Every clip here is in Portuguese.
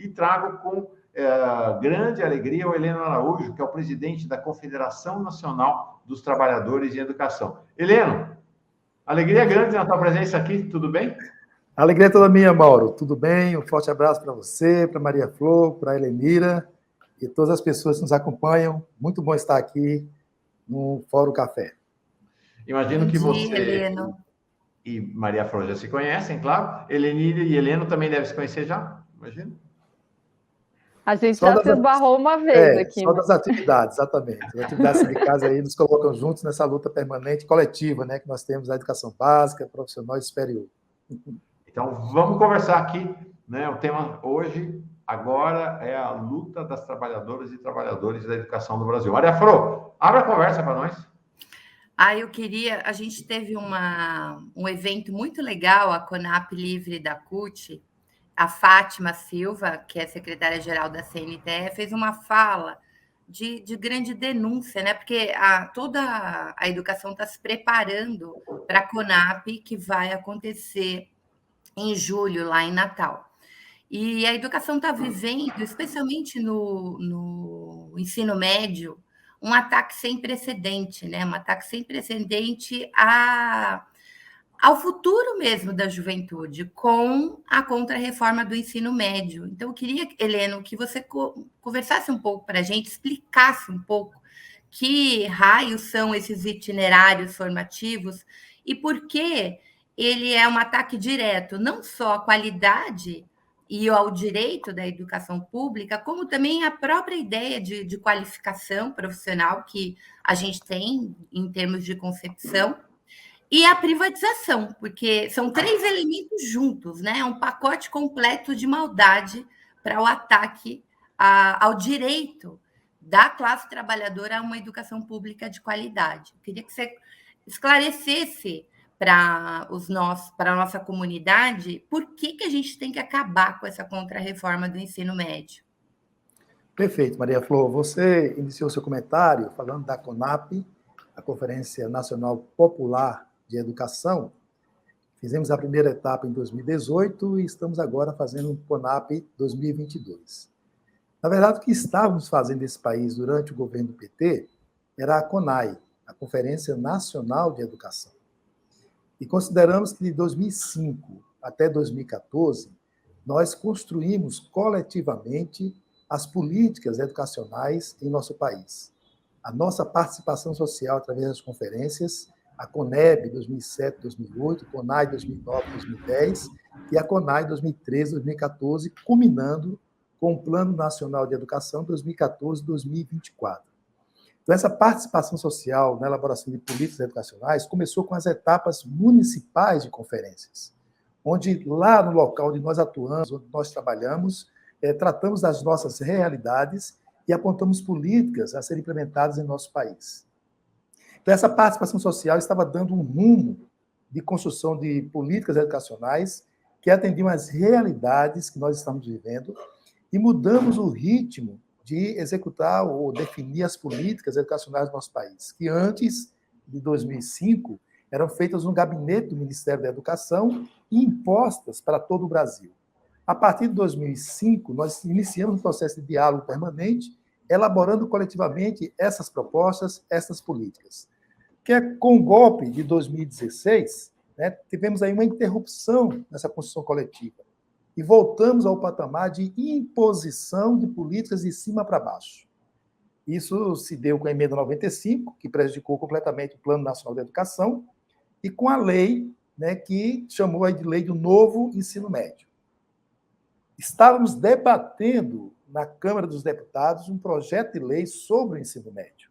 e trago com grande alegria o Heleno Araújo, que é o presidente da Confederação Nacional dos Trabalhadores em Educação. Heleno, alegria grande na tua presença aqui, tudo bem? A alegria é toda minha, Mauro. Tudo bem? Um forte abraço para você, para Maria Flor, para a Helenira e todas as pessoas que nos acompanham. Muito bom estar aqui no Fórum Café. Imagino que você Heleno e Maria Flor já se conhecem, claro. Helenira e Heleno também devem se conhecer já, imagino. A gente já se esbarrou uma vez aqui. Só das atividades, exatamente. As atividades sindicais aí nos colocam juntos nessa luta permanente, coletiva, né, que nós temos na educação básica, profissional e superior. Então, vamos conversar aqui, né? O tema hoje, agora, é a luta das trabalhadoras e trabalhadores da educação do Brasil. Maria Flor, abre a conversa para nós. Eu queria... A gente teve um evento muito legal, a CONAP Livre da CUT. A Fátima Silva, que é secretária-geral da CNTE, fez uma fala de grande denúncia, né? Porque toda a educação está se preparando para a CONAP, que vai acontecer em julho, lá em Natal. E a educação está vivendo, especialmente no ensino médio, um ataque sem precedente, né? Um ataque sem precedente ao futuro mesmo da juventude, com a contrarreforma do ensino médio. Então, eu queria, Heleno, que você conversasse um pouco para a gente, explicasse um pouco que raios são esses itinerários formativos e por que ele é um ataque direto, não só à qualidade e ao direito da educação pública, como também à própria ideia de qualificação profissional que a gente tem em termos de concepção, e a privatização, porque são três elementos juntos, né? É um pacote completo de maldade para o ataque ao direito da classe trabalhadora a uma educação pública de qualidade. Eu queria que você esclarecesse para a nossa comunidade por que a gente tem que acabar com essa contrarreforma do ensino médio. Perfeito, Maria Flor. Você iniciou seu comentário falando da CONAP, a Conferência Nacional Popular de Educação. Fizemos a primeira etapa em 2018 e estamos agora fazendo o CONAP 2022. Na verdade, o que estávamos fazendo nesse país durante o governo do PT era a CONAE, a Conferência Nacional de Educação. E consideramos que de 2005 até 2014, nós construímos coletivamente as políticas educacionais em nosso país. A nossa participação social através das conferências, a CONEB 2007, 2008, CONAE 2009, 2010 e a CONAE 2013, 2014, culminando com o Plano Nacional de Educação 2014-2024. Então, essa participação social na elaboração de políticas educacionais começou com as etapas municipais de conferências, onde lá no local onde nós atuamos, onde nós trabalhamos, tratamos das nossas realidades e apontamos políticas a serem implementadas em nosso país. Então, essa participação social estava dando um rumo de construção de políticas educacionais que atendiam às realidades que nós estamos vivendo e mudamos o ritmo de executar ou definir as políticas educacionais do nosso país, que antes de 2005 eram feitas no gabinete do Ministério da Educação e impostas para todo o Brasil. A partir de 2005, nós iniciamos um processo de diálogo permanente, elaborando coletivamente essas propostas, essas políticas. Que com o golpe de 2016, né, tivemos aí uma interrupção nessa construção coletiva e voltamos ao patamar de imposição de políticas de cima para baixo. Isso se deu com a emenda 95, que prejudicou completamente o Plano Nacional de Educação, e com a lei, né, que chamou de Lei do Novo Ensino Médio. Estávamos debatendo na Câmara dos Deputados um projeto de lei sobre o ensino médio,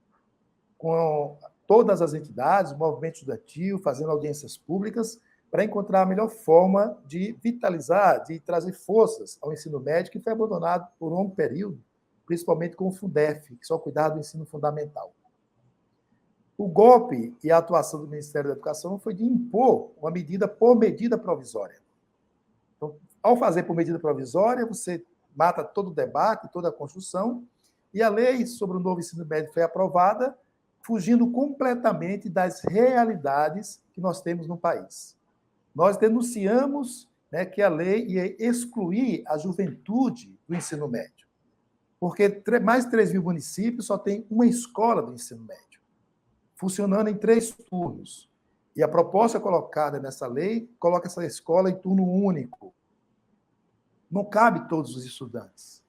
com todas as entidades, o movimento estudantil, fazendo audiências públicas, para encontrar a melhor forma de vitalizar, de trazer forças ao ensino médio, que foi abandonado por um longo período, principalmente com o Fundef, que só cuidava do ensino fundamental. O golpe e a atuação do Ministério da Educação foi de impor uma medida por medida provisória. Então, ao fazer por medida provisória, você mata todo o debate, toda a construção, e a lei sobre o novo ensino médio foi aprovada, fugindo completamente das realidades que nós temos no país. Nós denunciamos, né, que a lei ia excluir a juventude do ensino médio. Porque mais de 3 mil municípios só tem uma escola do ensino médio, funcionando em 3 turnos. E a proposta colocada nessa lei coloca essa escola em turno único. Não cabe todos os estudantes.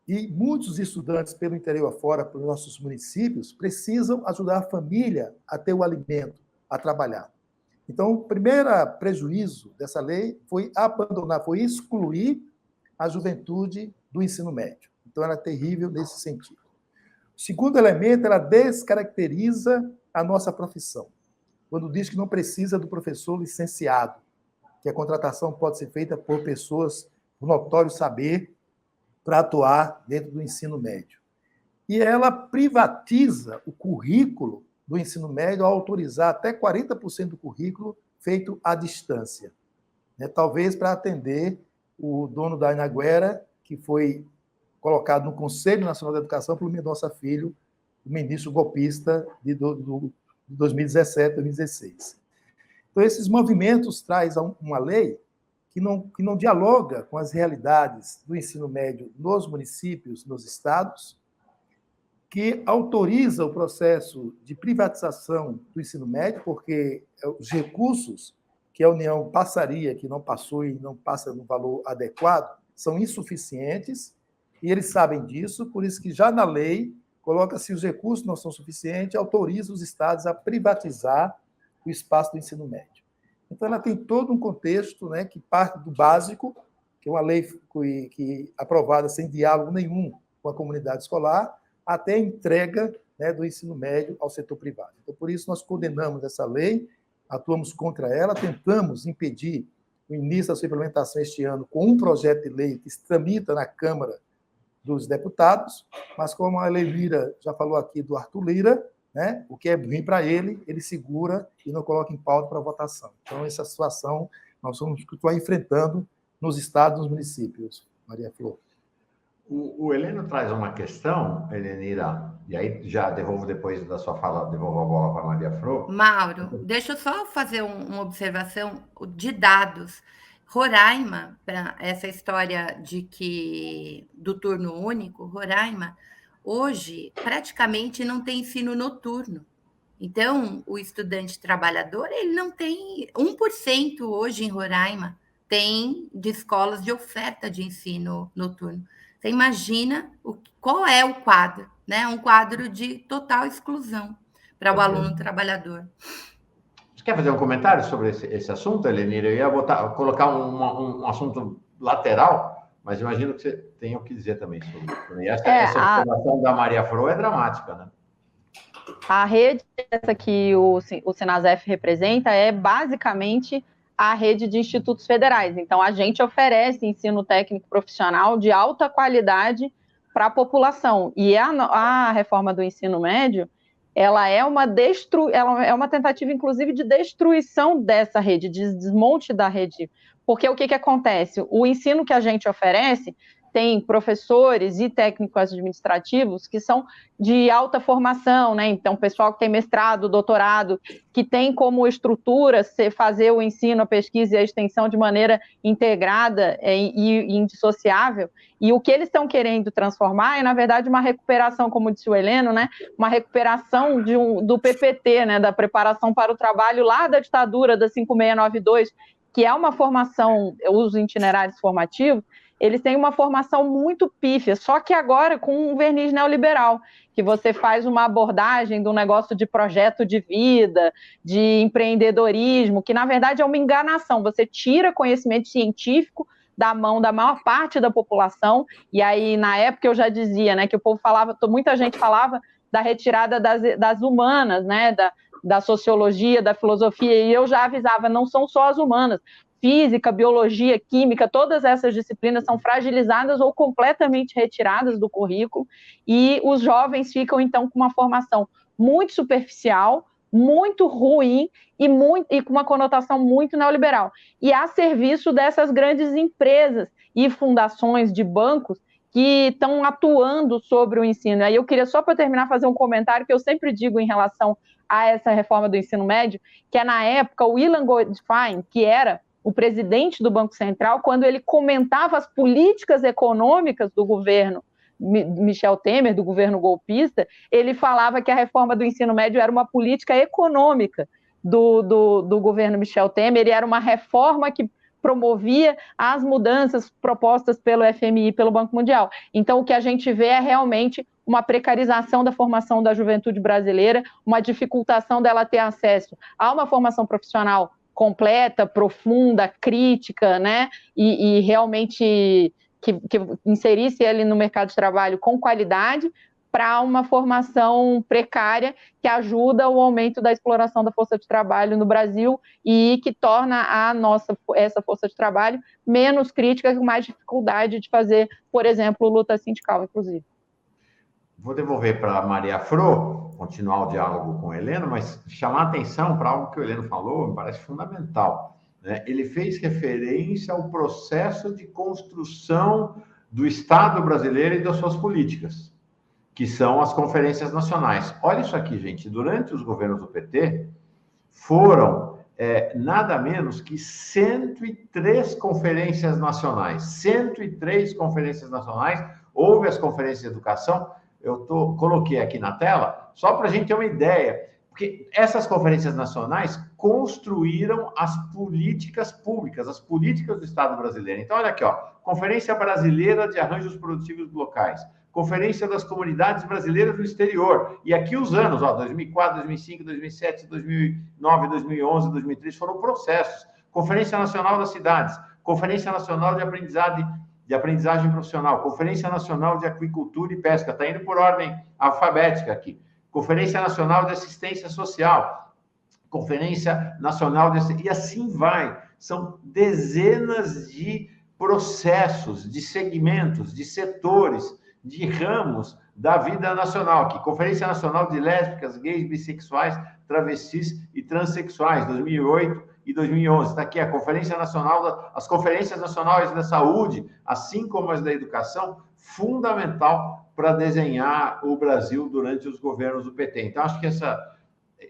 E muitos estudantes pelo interior afora, pelos nossos municípios, precisam ajudar a família a ter o alimento, a trabalhar. Então, o primeiro prejuízo dessa lei foi abandonar, foi excluir a juventude do ensino médio. Então, ela é terrível nesse sentido. O segundo elemento, ela descaracteriza a nossa profissão, quando diz que não precisa do professor licenciado, que a contratação pode ser feita por pessoas com notório saber para atuar dentro do ensino médio. E ela privatiza o currículo do ensino médio ao autorizar até 40% do currículo feito à distância, né? Talvez para atender o dono da Anhanguera, que foi colocado no Conselho Nacional da Educação pelo Mendonça Filho, o ministro golpista de 2017, 2016. Então, esses movimentos trazem uma lei que não dialoga com as realidades do ensino médio nos municípios, nos estados, que autoriza o processo de privatização do ensino médio, porque os recursos que a União passaria, que não passou e não passa no valor adequado, são insuficientes, e eles sabem disso, por isso que já na lei coloca-se os recursos não são suficientes, autoriza os estados a privatizar o espaço do ensino médio. Então, ela tem todo um contexto, né, que parte do básico, que é uma lei que aprovada sem diálogo nenhum com a comunidade escolar, até a entrega, né, do ensino médio ao setor privado. Então, por isso, nós condenamos essa lei, atuamos contra ela, tentamos impedir o início da sua implementação este ano com um projeto de lei que se tramita na Câmara dos Deputados, mas como a Lira já falou aqui do Arthur Lira, né, o que é ruim para ele, ele segura e não coloca em pauta para votação. Então, essa situação nós vamos continuar enfrentando nos estados e nos municípios, Maria Flor. O Heleno traz uma questão, Helenira, e aí já devolvo depois da sua fala, devolvo a bola para a Maria Flor. Mauro, deixa eu só fazer uma observação de dados. Roraima, para essa história do turno único, Roraima, hoje praticamente não tem ensino noturno. Então, o estudante trabalhador, ele não tem 1% hoje em Roraima tem de escolas de oferta de ensino noturno. Você imagina qual é o quadro, né? Um quadro de total exclusão para o aluno trabalhador. Você quer fazer um comentário sobre esse assunto, Helenira? Eu ia colocar um assunto lateral, mas imagino que você tenha o que dizer também sobre isso. E essa observação da Maria Flor é dramática, né? A rede essa que o Sinasef representa é basicamente a rede de institutos federais. Então, a gente oferece ensino técnico profissional de alta qualidade para a população. E a reforma do ensino médio, ela é uma tentativa, inclusive, de destruição dessa rede, de desmonte da rede. Porque o que acontece? O ensino que a gente oferece tem professores e técnicos administrativos que são de alta formação, né? Então, pessoal que tem mestrado, doutorado, que tem como estrutura fazer o ensino, a pesquisa e a extensão de maneira integrada e indissociável. E o que eles estão querendo transformar é, na verdade, uma recuperação, como disse o Heleno, né? Uma recuperação do PPT, né? Da preparação para o trabalho lá da ditadura da 5692, que é uma formação, os itinerários formativos, eles têm uma formação muito pífia, só que agora com um verniz neoliberal, que você faz uma abordagem do negócio de projeto de vida, de empreendedorismo, que na verdade é uma enganação, você tira conhecimento científico da mão da maior parte da população, e aí na época eu já dizia, né, que o povo falava, muita gente falava da retirada das humanas, né, da sociologia, da filosofia, e eu já avisava, não são só as humanas, física, biologia, química, todas essas disciplinas são fragilizadas ou completamente retiradas do currículo, e os jovens ficam, então, com uma formação muito superficial, muito ruim e com uma conotação muito neoliberal, e a serviço dessas grandes empresas e fundações de bancos que estão atuando sobre o ensino. Aí eu queria, só para terminar, fazer um comentário que eu sempre digo em relação a essa reforma do ensino médio, que é, na época, o Ilan Goldfein, que era o presidente do Banco Central, quando ele comentava as políticas econômicas do governo Michel Temer, do governo golpista, ele falava que a reforma do ensino médio era uma política econômica do governo Michel Temer, e era uma reforma que promovia as mudanças propostas pelo FMI, pelo Banco Mundial. Então, o que a gente vê é realmente uma precarização da formação da juventude brasileira, uma dificultação dela ter acesso a uma formação profissional completa, profunda, crítica, né? E realmente que inserisse ele no mercado de trabalho com qualidade, para uma formação precária que ajuda o aumento da exploração da força de trabalho no Brasil e que torna essa força de trabalho menos crítica, com mais dificuldade de fazer, por exemplo, luta sindical, inclusive. Vou devolver para a Maria Fro, continuar o diálogo com o Heleno, mas chamar a atenção para algo que o Heleno falou, me parece fundamental, né? Ele fez referência ao processo de construção do Estado brasileiro e das suas políticas, que são as conferências nacionais. Olha isso aqui, gente. Durante os governos do PT, foram nada menos que 103 conferências nacionais. 103 conferências nacionais. Houve as conferências de educação. Coloquei aqui na tela, só para a gente ter uma ideia, porque essas conferências nacionais construíram as políticas públicas, as políticas do Estado brasileiro. Então, olha aqui, ó, Conferência Brasileira de Arranjos Produtivos Locais, Conferência das Comunidades Brasileiras do Exterior, e aqui os anos, ó, 2004, 2005, 2007, 2009, 2011, 2013, foram processos. Conferência Nacional das Cidades, Conferência Nacional de Aprendizagem Profissional, Conferência Nacional de Aquicultura e Pesca, está indo por ordem alfabética aqui, Conferência Nacional de Assistência Social, Conferência Nacional e assim vai. São dezenas de processos, de segmentos, de setores, de ramos da vida nacional aqui. Conferência Nacional de Lésbicas, Gays, Bissexuais, Travestis e Transsexuais, 2008 e 2011. Está aqui a Conferência Nacional, as Conferências Nacionais da Saúde, assim como as da Educação, fundamental para desenhar o Brasil durante os governos do PT. Então, acho que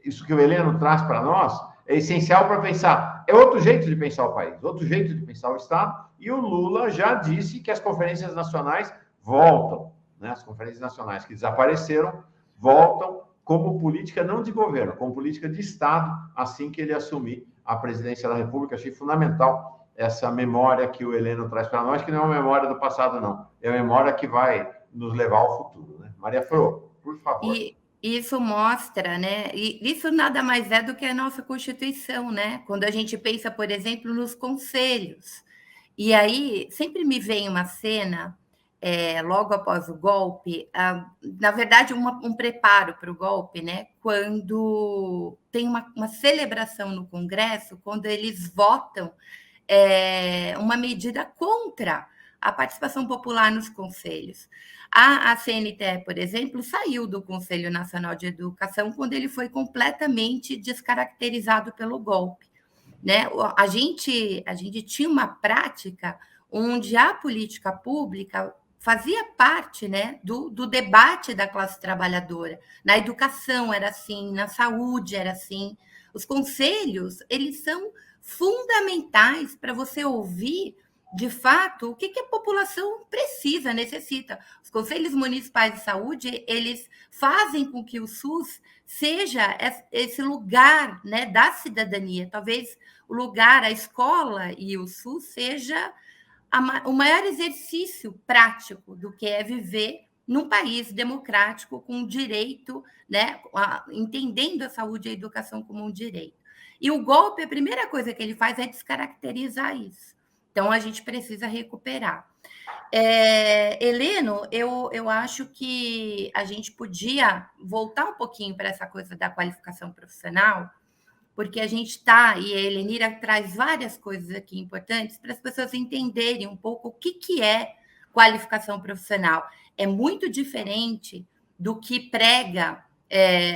isso que o Heleno traz para nós é essencial para pensar. É outro jeito de pensar o país, outro jeito de pensar o Estado, e o Lula já disse que as conferências nacionais voltam, né? As conferências nacionais que desapareceram voltam como política não de governo, como política de Estado, assim que ele assumir a presidência da República. Achei fundamental essa memória que o Heleno traz para nós, que não é uma memória do passado, não. É uma memória que vai nos levar ao futuro, né? Maria Fro, por favor. E isso mostra, né? E isso nada mais é do que a nossa Constituição, né? Quando a gente pensa, por exemplo, nos conselhos. E aí sempre me vem uma cena, logo após o golpe, na verdade, um preparo para o golpe, né? Quando tem uma celebração no Congresso, quando eles votam uma medida contra a participação popular nos conselhos. A CNTE, por exemplo, saiu do Conselho Nacional de Educação quando ele foi completamente descaracterizado pelo golpe, né? A gente tinha uma prática onde a política pública fazia parte, né, do debate da classe trabalhadora. Na educação era assim, na saúde era assim. Os conselhos, eles são fundamentais para você ouvir, de fato, o que a população precisa, necessita. Os conselhos municipais de saúde, eles fazem com que o SUS seja esse lugar, né, da cidadania. Talvez o lugar, a escola e o SUS seja o maior exercício prático do que é viver num país democrático com direito, né, entendendo a saúde e a educação como um direito. E o golpe, a primeira coisa que ele faz é descaracterizar isso. Então, a gente precisa recuperar. Heleno, eu acho que a gente podia voltar um pouquinho para essa coisa da qualificação profissional, porque a gente está, e a Helenira traz várias coisas aqui importantes para as pessoas entenderem um pouco o que é qualificação profissional. É muito diferente do que prega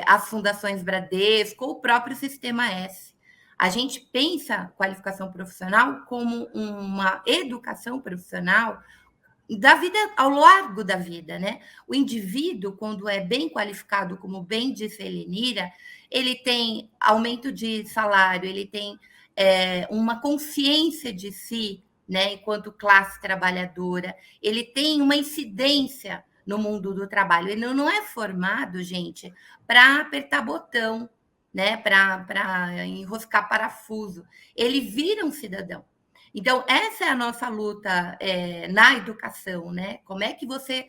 as fundações Bradesco ou o próprio Sistema S. A gente pensa qualificação profissional como uma educação profissional da vida, ao largo da vida, né? O indivíduo, quando é bem qualificado, como bem disse a Helenira, ele tem aumento de salário, ele tem uma consciência de si, né, enquanto classe trabalhadora, ele tem uma incidência no mundo do trabalho. Ele não é formado, gente, para apertar botão, né, para enroscar parafuso. Ele vira um cidadão. Então, essa é a nossa luta na educação, né? Como é que você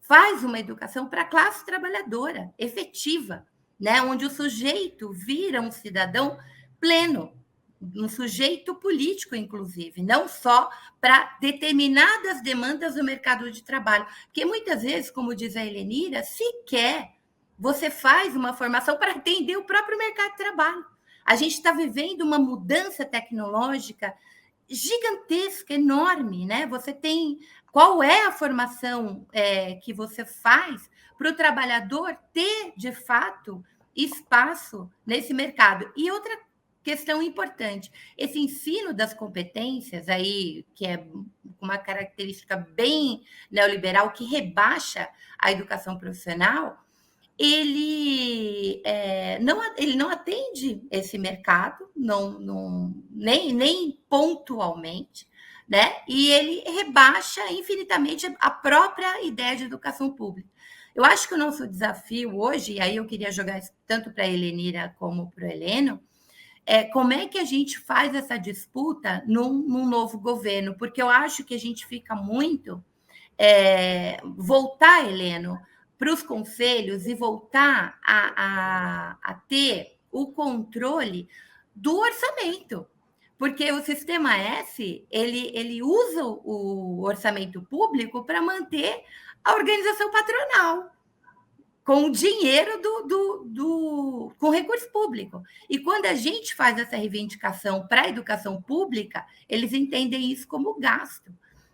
faz uma educação para a classe trabalhadora, efetiva, né? Onde o sujeito vira um cidadão pleno, um sujeito político, inclusive, não só para determinadas demandas do mercado de trabalho. Porque muitas vezes, como diz a Helenira, sequer você faz uma formação para atender o próprio mercado de trabalho. A gente está vivendo uma mudança tecnológica gigantesca, enorme, né? Você tem... Qual é a formação que você faz para o trabalhador ter, de fato, espaço nesse mercado? E outra questão importante, esse ensino das competências aí, que é uma característica bem neoliberal, que rebaixa a educação profissional, ele não atende esse mercado, nem pontualmente, né? E ele rebaixa infinitamente a própria ideia de educação pública. Eu acho que o nosso desafio hoje, e aí eu queria jogar isso tanto para a Helenira como para o Heleno, como é que a gente faz essa disputa num novo governo? Porque eu acho que a gente fica muito... voltar, Heleno, para os conselhos e voltar a ter o controle do orçamento. Porque o Sistema S, ele usa o orçamento público para manter a organização patronal, com o dinheiro com recurso público. E quando a gente faz essa reivindicação para a educação pública, eles entendem isso como gasto.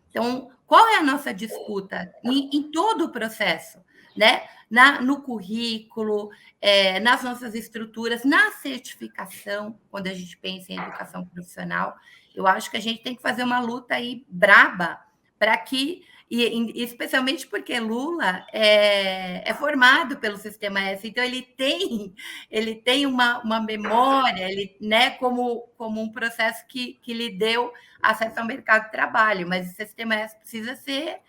Então, qual é a nossa disputa em todo o processo? Né? No currículo, nas nossas estruturas, na certificação, quando a gente pensa em educação profissional, eu acho que a gente tem que fazer uma luta aí braba para que, e especialmente porque Lula é formado pelo Sistema S, então ele tem uma memória, né, como um processo que lhe deu acesso ao mercado de trabalho, mas o Sistema S precisa ser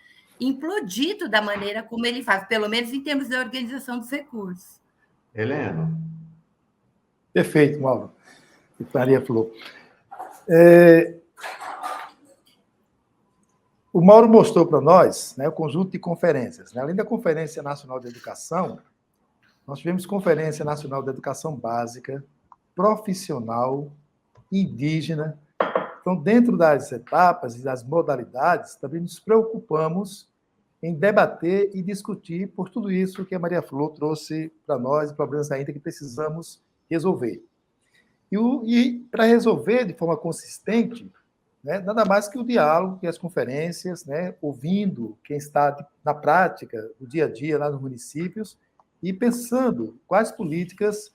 implodido da maneira como ele faz, pelo menos em termos da organização dos recursos. Heleno. Perfeito, Mauro. E Maria falou. O Mauro mostrou para nós, né, o conjunto de conferências. Né? Além da Conferência Nacional de Educação, nós tivemos Conferência Nacional de Educação Básica, Profissional, Indígena. Então, dentro das etapas e das modalidades, também nos preocupamos em debater e discutir por tudo isso que a Maria Flor trouxe para nós, problemas ainda que precisamos resolver. E para resolver de forma consistente, né, nada mais que o diálogo e as conferências, né, ouvindo quem está na prática, no dia a dia, lá nos municípios, e pensando quais políticas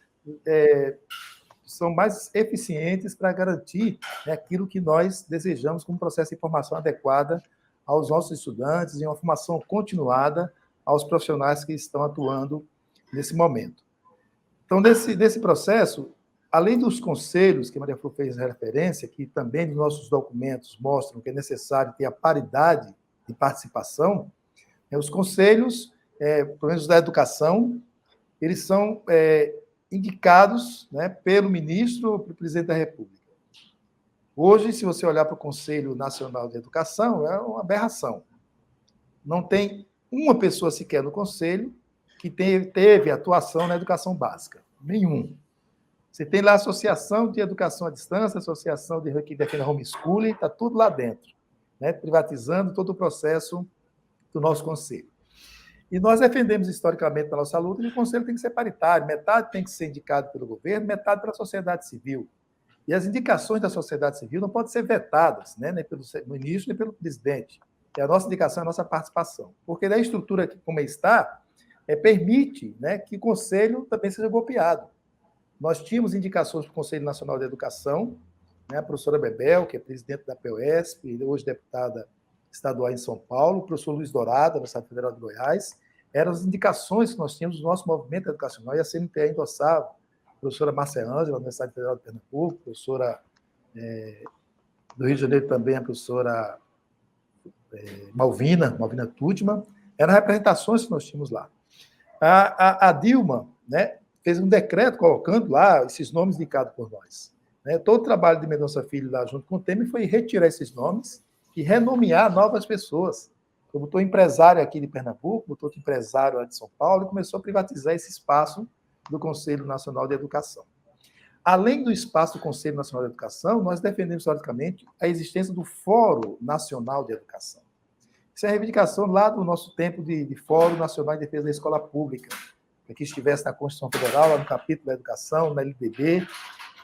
são mais eficientes para garantir, né, aquilo que nós desejamos como processo de formação adequada aos nossos estudantes e uma formação continuada aos profissionais que estão atuando nesse momento. Então, desse processo, além dos conselhos que a Maria Flor fez referência, que também nos nossos documentos mostram que é necessário ter a paridade de participação, os conselhos, pelo menos da educação, eles são indicados, né, pelo ministro ou pelo presidente da República. Hoje, se você olhar para o Conselho Nacional de Educação, é uma aberração. Não tem uma pessoa sequer no Conselho que teve atuação na educação básica. Nenhum. Você tem lá a Associação de Educação à Distância, a Associação que defende a homeschooling, está tudo lá dentro, né, privatizando todo o processo do nosso Conselho. E nós defendemos historicamente na nossa luta que o Conselho tem que ser paritário, metade tem que ser indicado pelo governo, metade pela sociedade civil. E as indicações da sociedade civil não podem ser vetadas, né, nem pelo ministro, nem pelo presidente. E a nossa indicação é a nossa participação. Porque da estrutura como está, permite, né, que o Conselho também seja golpeado. Nós tínhamos indicações para o Conselho Nacional de Educação, né, a professora Bebel, que é presidente da PEUESP, hoje deputada estadual em São Paulo, o professor Luiz Dourado, da Universidade Federal de Goiás, eram as indicações que nós tínhamos do nosso movimento educacional, e a CNTE endossava, a professora Márcia Ângela, da Universidade Federal de Pernambuco, a professora Do Rio de Janeiro também a professora Malvina Tudman, eram representações que nós tínhamos lá. A Dilma, né, fez um decreto colocando lá esses nomes indicados por nós. Né? Todo o trabalho de Mendonça Filho lá junto com o Temer foi retirar esses nomes e renomear novas pessoas. Eu botou empresário aqui de Pernambuco, botou empresário lá de São Paulo e começou a privatizar esse espaço do Conselho Nacional de Educação. Além do espaço do Conselho Nacional de Educação, nós defendemos, historicamente, a existência do Fórum Nacional de Educação. Isso é a reivindicação lá do nosso tempo de Fórum Nacional de Defesa da Escola Pública, que estivesse na Constituição Federal, lá no capítulo da educação, na LDB,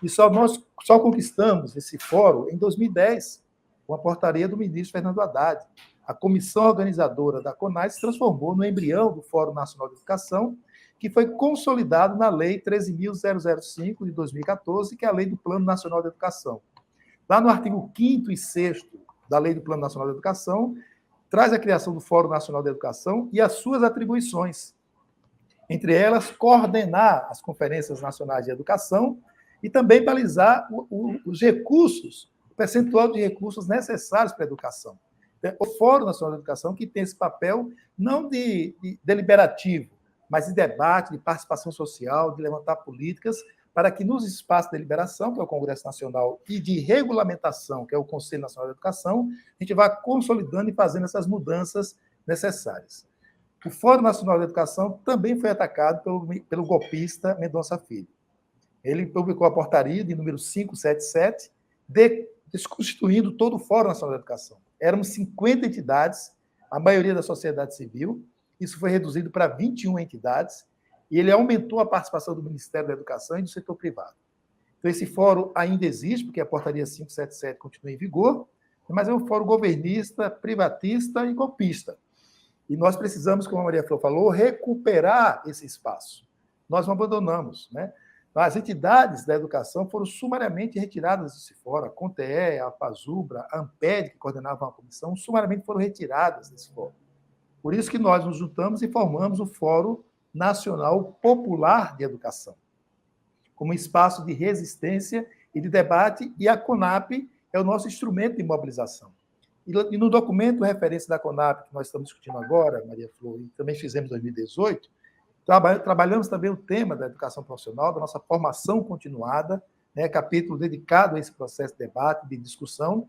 e nós só conquistamos esse fórum em 2010, com a portaria do ministro Fernando Haddad. A comissão organizadora da CONAS se transformou no embrião do Fórum Nacional de Educação, que foi consolidado na Lei 13.005, de 2014, que é a Lei do Plano Nacional de Educação. Lá no artigo 5º e 6º da Lei do Plano Nacional de Educação, traz a criação do Fórum Nacional de Educação e as suas atribuições. Entre elas, coordenar as conferências nacionais de educação e também balizar os recursos, o percentual de recursos necessários para a educação. O Fórum Nacional de Educação que tem esse papel não de deliberativo, mas de debate, de participação social, de levantar políticas, para que nos espaços de deliberação, que é o Congresso Nacional, e de regulamentação, que é o Conselho Nacional de Educação, a gente vá consolidando e fazendo essas mudanças necessárias. O Fórum Nacional de Educação também foi atacado pelo golpista Mendonça Filho. Ele publicou a portaria de número 577, desconstituindo todo o Fórum Nacional de Educação. Éramos 50 entidades, a maioria da sociedade civil. Isso foi reduzido para 21 entidades, e ele aumentou a participação do Ministério da Educação e do setor privado. Então, esse fórum ainda existe, porque a portaria 577 continua em vigor, mas é um fórum governista, privatista e golpista. E nós precisamos, como a Maria Flor falou, recuperar esse espaço. Nós não abandonamos, né? As entidades da educação foram sumariamente retiradas desse fórum. A CONTE, a FASUBRA, a AMPED, que coordenavam a comissão, sumariamente foram retiradas desse fórum. Por isso que nós nos juntamos e formamos o Fórum Nacional Popular de Educação, como espaço de resistência e de debate, e a CONAP é o nosso instrumento de mobilização. E no documento referência da CONAP, que nós estamos discutindo agora, Maria Flor, e também fizemos em 2018, trabalhamos também o tema da educação profissional, da nossa formação continuada, né, capítulo dedicado a esse processo de debate, de discussão,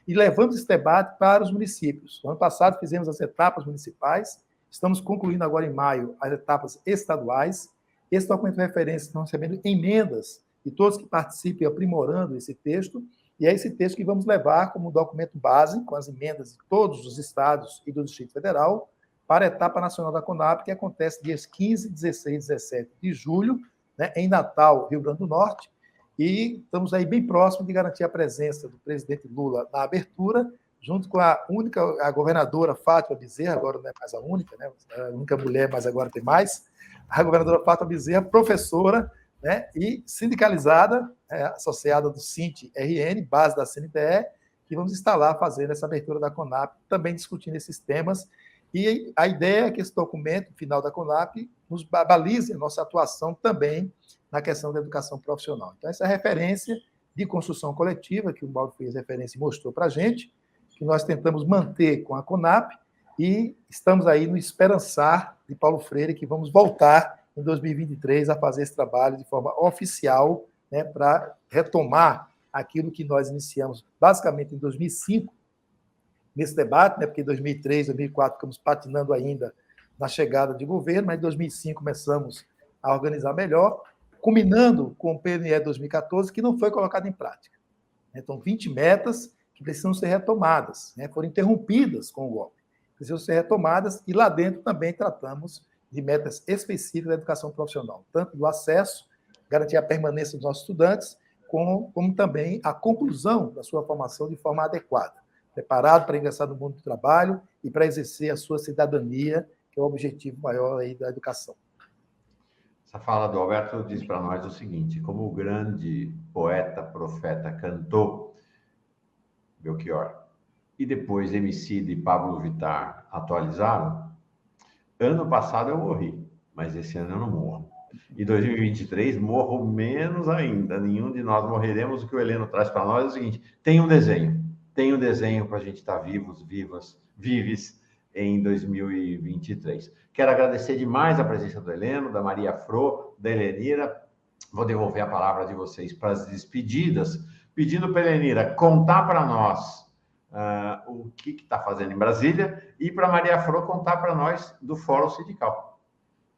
e levamos esse debate para os municípios. No ano passado fizemos as etapas municipais, estamos concluindo agora em maio as etapas estaduais. Esse documento de referência estão recebendo emendas de todos que participem, aprimorando esse texto, e é esse texto que vamos levar como documento base, com as emendas de todos os estados e do Distrito Federal, para a etapa nacional da CONAP, que acontece dias 15, 16 e 17 de julho, né, em Natal, Rio Grande do Norte, e estamos aí bem próximos de garantir a presença do presidente Lula na abertura, junto com a governadora Fátima Bezerra, agora não é mais a única, né, a única mulher, mas agora tem mais, a governadora Fátima Bezerra, professora, né, e sindicalizada, associada do SINT-RN, base da CNTE, que vamos estar lá fazendo essa abertura da CONAP, também discutindo esses temas. E a ideia é que esse documento final da CONAP nos balize a nossa atuação também na questão da educação profissional. Então, essa é a referência de construção coletiva, que o Mauro fez referência e mostrou para a gente, que nós tentamos manter com a CONAP, e estamos aí no esperançar de Paulo Freire, que vamos voltar em 2023 a fazer esse trabalho de forma oficial, né, para retomar aquilo que nós iniciamos basicamente em 2005, nesse debate, né, porque em 2003, 2004 ficamos patinando ainda na chegada de governo, mas em 2005 começamos a organizar melhor, culminando com o PNE 2014, que não foi colocado em prática. Então, 20 metas que precisam ser retomadas, né, foram interrompidas com o golpe, precisam ser retomadas, e lá dentro também tratamos de metas específicas da educação profissional, tanto do acesso, garantir a permanência dos nossos estudantes, como também a conclusão da sua formação de forma adequada, preparado para ingressar no mundo do trabalho e para exercer a sua cidadania, que é o objetivo maior aí da educação. Essa fala do Alberto diz para nós o seguinte: como o grande poeta, profeta, cantor Belchior, e depois Emicida e Pablo Vittar atualizaram, ano passado eu morri, mas esse ano eu não morro. E 2023 morro menos ainda. Nenhum de nós morreremos. O que o Heleno traz para nós é o seguinte: tem um desenho para a gente estar vivos, vives em 2023. Quero agradecer demais a presença do Heleno, da Maria Fro, da Helenira. Vou devolver a palavra de vocês para as despedidas, pedindo para a Helenira contar para nós o que está fazendo em Brasília e para a Maria Fro contar para nós do Fórum Sindical.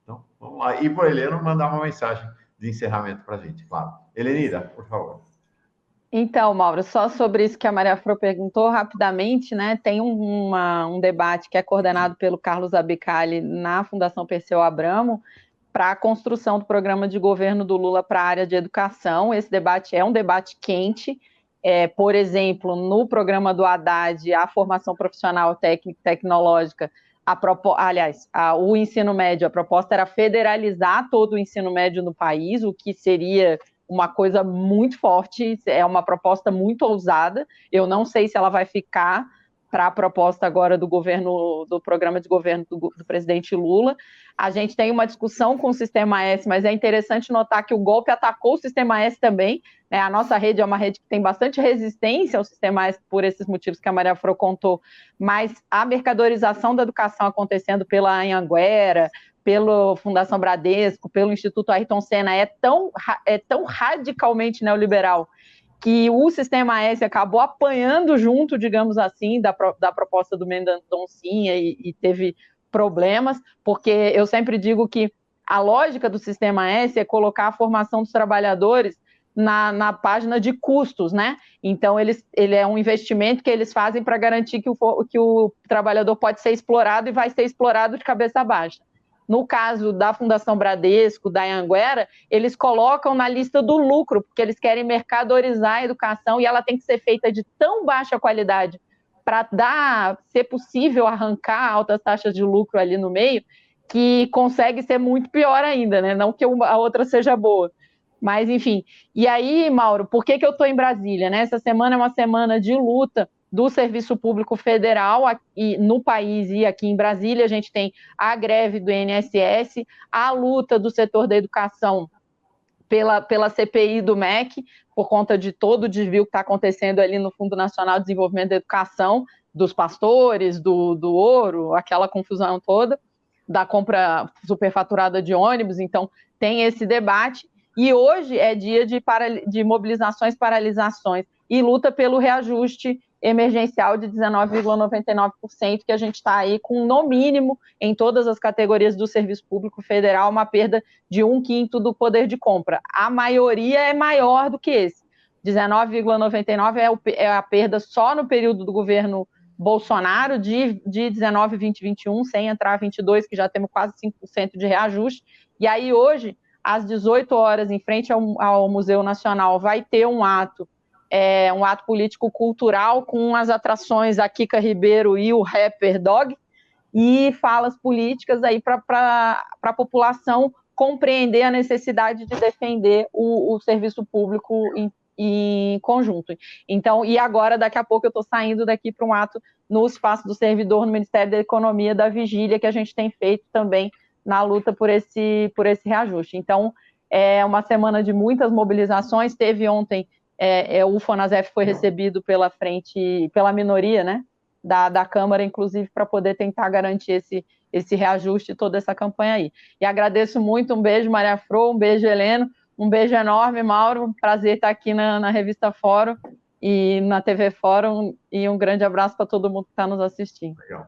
Então, vamos lá. E para o Heleno mandar uma mensagem de encerramento para a gente, claro. Helenira, por favor. Então, Mauro, só sobre isso que a Maria Fro perguntou rapidamente, né? Tem um debate que é coordenado pelo Carlos Abicali na Fundação Perseu Abramo para a construção do programa de governo do Lula para a área de educação. Esse debate é um debate quente. Por exemplo, no programa do Haddad, a formação profissional técnica e tecnológica, o ensino médio, a proposta era federalizar todo o ensino médio no país, o que seria uma coisa muito forte, é uma proposta muito ousada. Eu não sei se ela vai ficar para a proposta agora do governo, do programa de governo do presidente Lula. A gente tem uma discussão com o Sistema S, mas é interessante notar que o golpe atacou o Sistema S também, né? A nossa rede é uma rede que tem bastante resistência ao Sistema S por esses motivos que a Maria Fro contou, mas a mercadorização da educação acontecendo pela Anhanguera, pela Fundação Bradesco, pelo Instituto Ayrton Senna, é tão radicalmente neoliberal que o Sistema S acabou apanhando junto, digamos assim, da proposta do Mendoncinha e teve problemas, porque eu sempre digo que a lógica do Sistema S é colocar a formação dos trabalhadores na página de custos, né? Então, ele é um investimento que eles fazem para garantir que o trabalhador pode ser explorado e vai ser explorado de cabeça baixa. No caso da Fundação Bradesco, da Anhanguera, eles colocam na lista do lucro, porque eles querem mercadorizar a educação e ela tem que ser feita de tão baixa qualidade para ser possível arrancar altas taxas de lucro ali no meio, que consegue ser muito pior ainda, né? Não que a outra seja boa. Mas, enfim. E aí, Mauro, por que eu estou em Brasília, né? Essa semana é uma semana de luta do Serviço Público Federal aqui no país e aqui em Brasília. A gente tem a greve do INSS, a luta do setor da educação pela CPI do MEC, por conta de todo o desvio que está acontecendo ali no Fundo Nacional de Desenvolvimento da Educação, dos pastores, do ouro, aquela confusão toda, da compra superfaturada de ônibus. Então, tem esse debate. E hoje é dia de mobilizações, paralisações e luta pelo reajuste emergencial de 19,99%, que a gente está aí com, no mínimo, em todas as categorias do Serviço Público Federal, uma perda de 1/5 do poder de compra. A maioria é maior do que esse. 19,99% é a perda só no período do governo Bolsonaro, de 19, 20, 21, sem entrar 22, que já temos quase 5% de reajuste. E aí hoje, às 18 horas, em frente ao Museu Nacional, vai ter um ato político-cultural com as atrações a Kika Ribeiro e o rapper Dog, e falas políticas aí para a população compreender a necessidade de defender o serviço público em conjunto. Então, e agora, daqui a pouco, eu estou saindo daqui para um ato no Espaço do Servidor, no Ministério da Economia, da Vigília, que a gente tem feito também na luta por esse reajuste. Então, é uma semana de muitas mobilizações. Teve ontem, o FONASEF foi recebido pela minoria, né, da Câmara, inclusive, para poder tentar garantir esse reajuste e toda essa campanha aí. E agradeço muito, um beijo, Maria Fro, um beijo, Heleno, um beijo enorme, Mauro, um prazer estar aqui na Revista Fórum e na TV Fórum, e um grande abraço para todo mundo que está nos assistindo. Legal.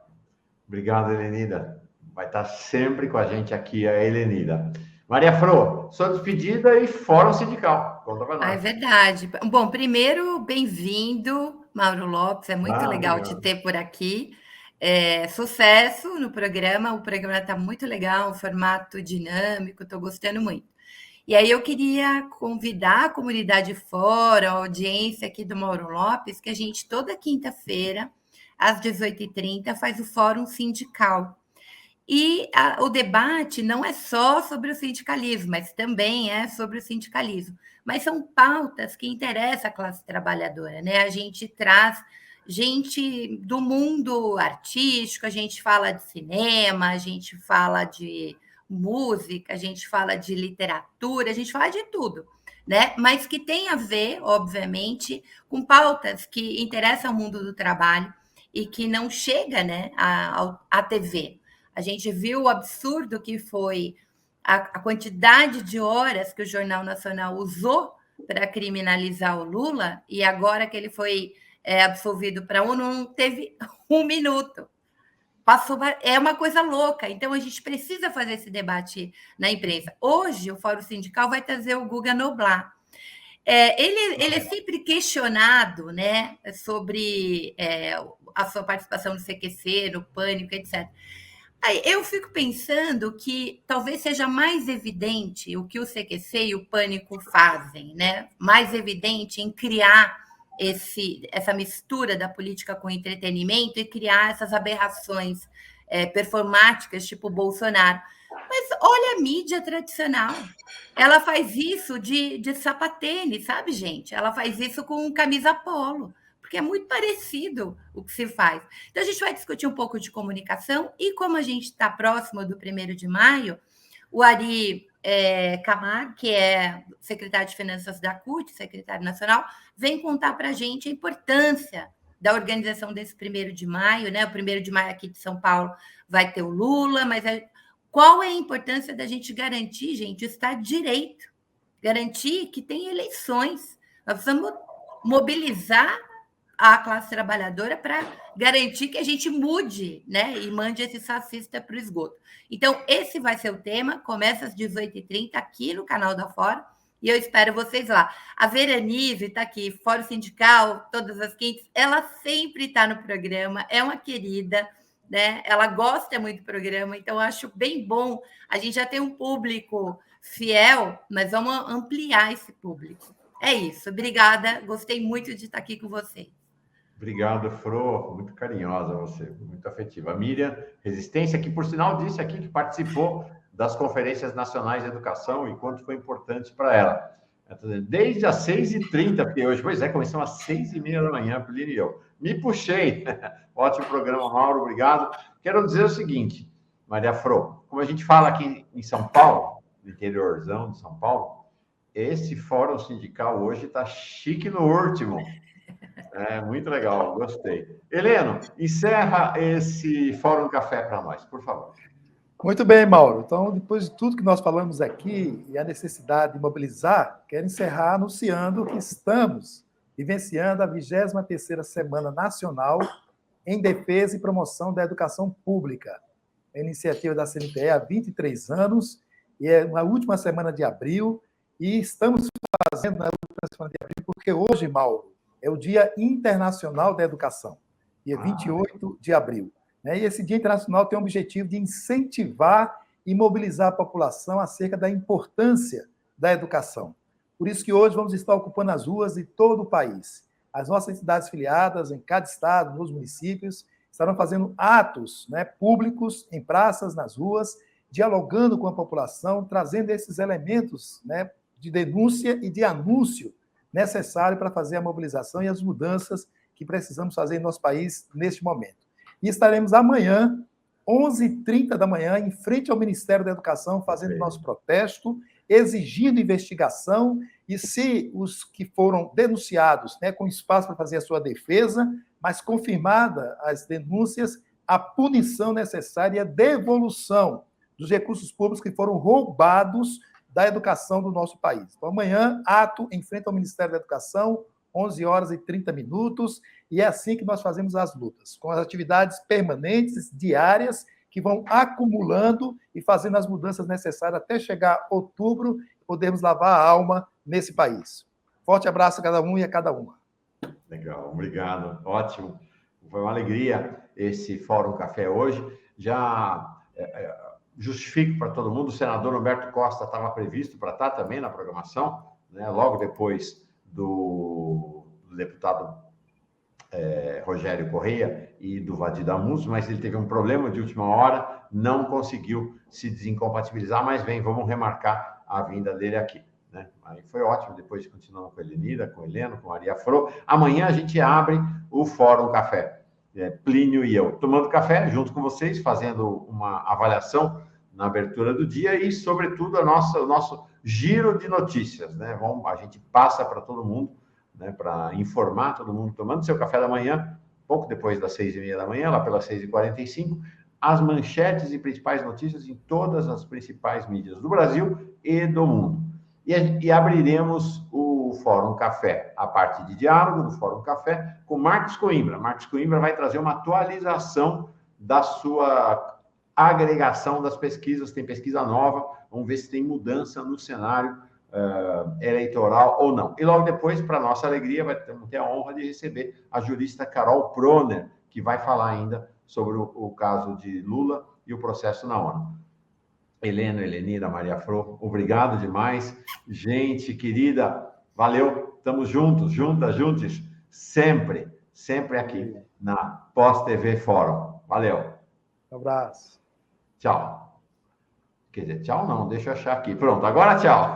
Obrigado, Helenira. Vai estar sempre com a gente aqui, a Helenira. Maria Fro, sua despedida e Fórum Sindical. Conta para nós. É verdade. Bom, primeiro, bem-vindo, Mauro Lopes. É muito legal te ter por aqui. Sucesso no programa. O programa está muito legal, um formato dinâmico, estou gostando muito. E aí eu queria convidar a comunidade Fórum, a audiência aqui do Mauro Lopes, que a gente toda quinta-feira, às 18h30, faz o Fórum Sindical. E o debate não é só sobre o sindicalismo, mas também é sobre o sindicalismo. Mas são pautas que interessam a classe trabalhadora, né? A gente traz gente do mundo artístico, a gente fala de cinema, a gente fala de música, a gente fala de literatura, a gente fala de tudo, né? Mas que tem a ver, obviamente, com pautas que interessam o mundo do trabalho e que não chega, né, à TV. A gente viu o absurdo que foi a quantidade de horas que o Jornal Nacional usou para criminalizar o Lula, e agora que ele foi absolvido para ONU, não teve um minuto. Passou, é uma coisa louca. Então, a gente precisa fazer esse debate na imprensa. Hoje, o Fórum Sindical vai trazer o Guga Noblat. Ele é sempre questionado, né, sobre a sua participação no CQC, no Pânico, etc. Aí eu fico pensando que talvez seja mais evidente o que o CQC e o Pânico fazem, né? Mais evidente em criar essa mistura da política com o entretenimento e criar essas aberrações performáticas, tipo Bolsonaro. Mas olha a mídia tradicional. Ela faz isso de sapatênis, sabe, gente? Ela faz isso com camisa polo, porque é muito parecido o que se faz. Então, a gente vai discutir um pouco de comunicação e, como a gente está próximo do 1º de maio, o Ari Camargo, que é secretário de Finanças da CUT, secretário nacional, vem contar para a gente a importância da organização desse 1º de maio, né? O 1º de maio aqui de São Paulo vai ter o Lula, mas qual é a importância da gente garantir, gente, o Estado de Direito? Garantir que tem eleições. Nós precisamos mobilizar a classe trabalhadora para garantir que a gente mude, né, e mande esse fascista para o esgoto. Então, esse vai ser o tema, começa às 18h30 aqui no canal da Fórum, e eu espero vocês lá. A Veranize está aqui, Fórum Sindical, todas as quintas, ela sempre está no programa, é uma querida, né? Ela gosta muito do programa, então eu acho bem bom. A gente já tem um público fiel, mas vamos ampliar esse público. É isso, obrigada, gostei muito de estar aqui com vocês. Obrigado, Fro, muito carinhosa você, muito afetiva. A Miriam Resistência, que por sinal disse aqui que participou das conferências nacionais de educação e quanto foi importante para ela. Desde as 6h30, porque hoje, pois é, começamos às 6h30 da manhã, Plínio e eu. Me puxei. Ótimo programa, Mauro, obrigado. Quero dizer o seguinte, Maria Fro, como a gente fala aqui em São Paulo, no interiorzão de São Paulo, esse fórum sindical hoje está chique no último. Muito legal, gostei. Heleno, encerra esse Fórum Café para nós, por favor. Muito bem, Mauro. Então, depois de tudo que nós falamos aqui e a necessidade de mobilizar, quero encerrar anunciando que estamos vivenciando a 23ª Semana Nacional em Defesa e Promoção da Educação Pública. A iniciativa da CNTE há 23 anos, e é na última semana de abril, e estamos fazendo na última semana de abril, porque hoje, Mauro, é o Dia Internacional da Educação, dia 28 de abril. E esse Dia Internacional tem o objetivo de incentivar e mobilizar a população acerca da importância da educação. Por isso que hoje vamos estar ocupando as ruas de todo o país. As nossas entidades filiadas em cada estado, nos municípios, estarão fazendo atos, né, públicos em praças, nas ruas, dialogando com a população, trazendo esses elementos, né, de denúncia e de anúncio necessário para fazer a mobilização e as mudanças que precisamos fazer em nosso país neste momento. E estaremos amanhã, 11h30 da manhã, em frente ao Ministério da Educação, fazendo nosso protesto, exigindo investigação, e se os que foram denunciados, né, com espaço para fazer a sua defesa, mas confirmada as denúncias, a punição necessária e a devolução dos recursos públicos que foram roubados da educação do nosso país. Então, amanhã, ato em frente ao Ministério da Educação, 11h30, e é assim que nós fazemos as lutas, com as atividades permanentes, diárias, que vão acumulando e fazendo as mudanças necessárias até chegar outubro e podermos lavar a alma nesse país. Forte abraço a cada um e a cada uma. Legal, obrigado, ótimo. Foi uma alegria esse Fórum Café hoje. Já justifico para todo mundo, o senador Humberto Costa estava previsto para estar também na programação, né, logo depois do deputado Rogério Correia e do Vadir Damus, mas ele teve um problema de última hora, não conseguiu se desincompatibilizar, mas vamos remarcar a vinda dele aqui. Né? Aí foi ótimo, depois continuamos com a Elenira, com o Heleno, com a Maria Fro. Amanhã a gente abre o Fórum Café, Plínio e eu, tomando café junto com vocês, fazendo uma avaliação na abertura do dia e, sobretudo, o nosso giro de notícias, né? A gente passa para todo mundo, né, para informar todo mundo, tomando seu café da manhã, pouco depois das 6h30 da manhã, lá pelas 6h45, as manchetes e principais notícias em todas as principais mídias do Brasil e do mundo. E abriremos o Fórum Café, a parte de diálogo do Fórum Café, com Marcos Coimbra. Marcos Coimbra vai trazer uma atualização da sua agregação das pesquisas, tem pesquisa nova, vamos ver se tem mudança no cenário eleitoral ou não. E logo depois, para nossa alegria, vamos ter a honra de receber a jurista Carol Proner, que vai falar ainda sobre o caso de Lula e o processo na ONU. Helena, Helenira, Maria Flor, obrigado demais. Gente querida, valeu, estamos juntos, juntos, sempre aqui na Pós-TV Fórum. Valeu. Um abraço. Tchau. Quer dizer, tchau não, deixa eu achar aqui. Pronto, agora tchau.